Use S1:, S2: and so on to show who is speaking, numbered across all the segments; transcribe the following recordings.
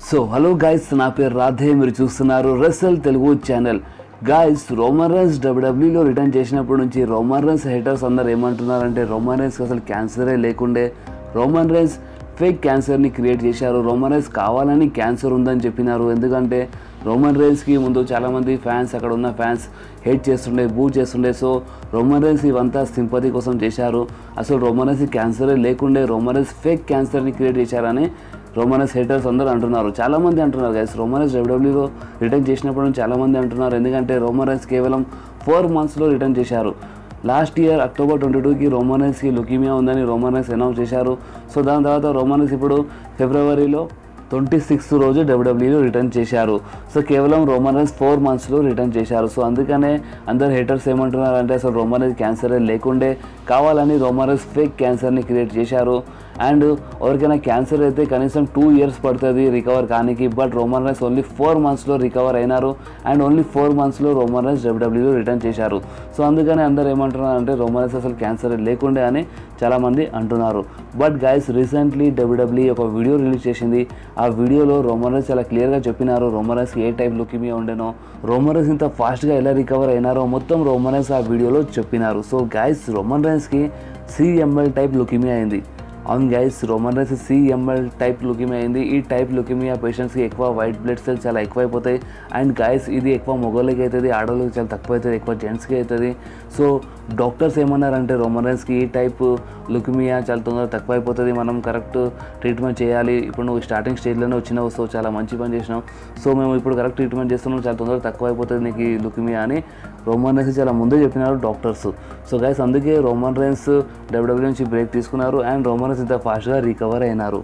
S1: So hello guys, నా పేరు రాధే. మీరు చూస్తున్నారు wrestle Telugu channel. Guys, Roman Reigns డబ్ల్యూడబ్ల్యూలో రిటర్న్ చేసినప్పటి నుంచి రోమన్ రైన్స్ హేటర్స్ అందరు ఏమంటున్నారంటే రోమన్ రైన్స్కి అసలు క్యాన్సరే లేకుండే, రోమన్ రైన్స్ ఫేక్ క్యాన్సర్ని క్రియేట్ చేశారు, రోమన్ రైన్స్ కావాలని క్యాన్సర్ ఉందని చెప్పినారు. ఎందుకంటే రోమన్ రైన్స్కి ముందు చాలామంది ఫ్యాన్స్, అక్కడ ఉన్న ఫ్యాన్స్ హేట్ చేస్తుండే, బూ చేస్తుండే. సో రోమన్ రైన్స్ ఇవంతా సింపతి కోసం చేశారు. అసలు రోమన్ రైన్స్ క్యాన్సరే లేకుండే, రోమన్ రైన్స్ ఫేక్ క్యాన్సర్ని క్రియేట్ చేశారని రోమన్ రైన్స్ హేటర్స్ అందరూ అంటున్నారు. చాలామంది అంటున్నారు గైస్, రోమన్ రైన్స్ డబ్ల్యూడబ్ల్యూలో రిటర్న్ చేసినప్పుడు నుంచి చాలామంది అంటున్నారు. ఎందుకంటే రోమన్ రైన్స్ కేవలం 4 monthsలో రిటర్న్ చేశారు. లాస్ట్ ఇయర్ October 22కి రోమన్ రైన్స్కి లుకీమియా ఉందని రోమన్ రైన్స్ అనౌన్స్ చేశారు. సో దాని తర్వాత రోమన్ రైన్స్ ఇప్పుడు February 26th రోజు డబ్ల్యూడబ్ల్యూలో రిటర్న్ చేశారు. సో కేవలం రోమన్ రైన్స్ 4 monthsలో రిటర్న్ చేశారు. సో అందుకనే అందరు హేటర్స్ ఏమంటున్నారు అంటే అసలు రోమన్ రైన్స్ క్యాన్సరే లేకుండే, కావాలని రోమన్ రైన్స్ ఫేక్ క్యాన్సర్ని క్రియేట్ చేశారు. అండ్ ఎవరికైనా క్యాన్సర్ అయితే కనీసం 2 years పడుతుంది రికవర్ కానికి. బట్ రోమన్ రైన్స్ ఓన్లీ 4 monthsలో రికవర్ అయినారు. అండ్ ఓన్లీ 4 monthsలో రోమన్ రైన్స్ డబ్ల్యూడబ్ల్యూలో రిటర్న్ చేశారు. సో అందుకని అందరు ఏమంటున్నారు అంటే రోమన్ రైన్స్ అసలు క్యాన్సర్ లేకుండే అని చాలామంది అంటున్నారు. బట్ గైస్, రీసెంట్లీ డబ్ల్యూడబ్ల్యూ ఒక వీడియో రిలీజ్ చేసింది. ఆ వీడియోలో రోమన్ రైన్స్ చాలా క్లియర్గా చెప్పినారు రోమన్ రైన్స్కి ఏ టైప్ లుకీమియా ఉండేనో, రోమన్ రైన్స్ ఇంత ఫాస్ట్గా ఎలా రికవర్ అయినారో మొత్తం రోమన్ రైన్స్ ఆ వీడియోలో చెప్పినారు. సో గైస్, రోమన్ రైన్స్కి CML టైప్ లుకీమియా అయింది. అవును guys, Roman Reigns CML type leukaemia అయింది. ఈ టైప్ లుకీమియా పేషెంట్స్కి ఎక్కువ వైట్ బ్లడ్ సెల్స్ చాలా ఎక్కువైపోతాయి. అండ్ గైస్, ఇది ఎక్కువ మగవాళ్ళకి అవుతుంది, ఆడవాళ్ళకి చాలా తక్కువ అవుతుంది, ఎక్కువ జెంట్స్కి అవుతుంది. సో డాక్టర్స్ ఏమన్నారంటే రోమన్ రైన్స్కి ఈ టైప్ లుకీమియా చాలా తొందరగా తక్కువ అయిపోతుంది, మనం కరెక్ట్ ట్రీట్మెంట్ చేయాలి. ఇప్పుడు నువ్వు స్టార్టింగ్ స్టేజ్లోనే వచ్చినావు, సో చాలా మంచి పని చేసినావు, సో మేము ఇప్పుడు కరెక్ట్ ట్రీట్మెంట్ చేస్తున్నాం, చాలా తొందరగా తక్కువ అయిపోతుంది నీకు ఈ లుకీమియా అని రోమన్ రైన్స్ చాలా ముందే చెప్పినారు డాక్టర్స్. సో గైస్, అందుకే రోమన్ రైన్స్ డబ్ల్యూడబ్ల్యూ నుంచి బ్రేక్ తీసుకున్నారు అండ్ రోమన్ రైన్స్ ఇంత ఫాస్ట్గా రికవర్ అయినారు.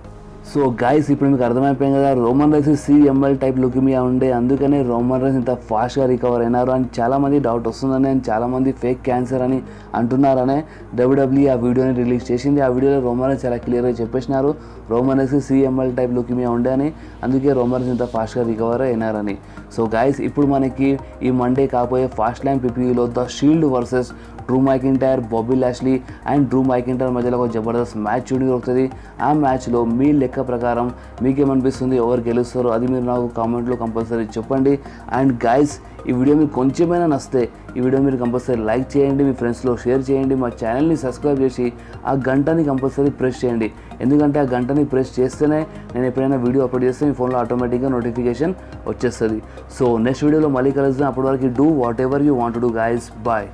S1: సో గైస్, ఇప్పుడు మీకు అర్థమైపోయింది కదా, Roman Reigns CML type leukaemia ఉండే, అందుకనే రోమన్ రైన్స్ ఇంత ఫాస్ట్గా రికవర్ అయినారు. అండ్ చాలామంది డౌట్ వస్తుందని అండ్ చాలామంది ఫేక్ క్యాన్సర్ అని అంటున్నారనే డబ్ల్యూడబ్ల్యూ ఆ వీడియోని రిలీజ్ చేసింది. ఆ వీడియోలో రోమన్ రైన్స్ చాలా క్లియర్గా చెప్పేసినారు Roman Reigns CML type leukaemia ఉండే అని, అందుకే రోమన్ రైన్స్ ఇంత ఫాస్ట్గా రికవర్ అయినారని. సో గైస్, ఇప్పుడు మనకి ఈ మండే కాబోయే ఫాస్ట్ లైన్ PPVలో the Shield versus Drew McIntyre, Bobby Lashley and Drew McIntyre మధ్యలో ఒక జబర్దస్త్ మ్యాచ్ చూడడానికి దొరుకుతుంది. ఆ మ్యాచ్లో మీ లెక్క ప్రకారం మీకేమనిపిస్తుంది, ఎవరు గెలుస్తారో అది మీరు నాకు కామెంట్లో కంపల్సరీ చెప్పండి. అండ్ గైస్, ఈ వీడియో మీకు కొంచెమైనా నచ్చితే ఈ వీడియో మీరు కంపల్సరీ లైక్ చేయండి, మీ ఫ్రెండ్స్లో షేర్ చేయండి, మా ఛానల్ని సబ్స్క్రైబ్ చేసి ఆ గంటని కంపల్సరీ ప్రెస్ చేయండి. ఎందుకంటే ఆ గంటని ప్రెస్ చేస్తేనే నేను ఎప్పుడైనా వీడియో అప్లోడ్ చేస్తే మీ ఫోన్లో ఆటోమేటిక్గా నోటిఫికేషన్ వచ్చేస్తుంది. సో నెక్స్ట్ వీడియోలో మళ్ళీ కలుద్దాం. అప్పటి వరకు do whatever you want to do guys. Bye.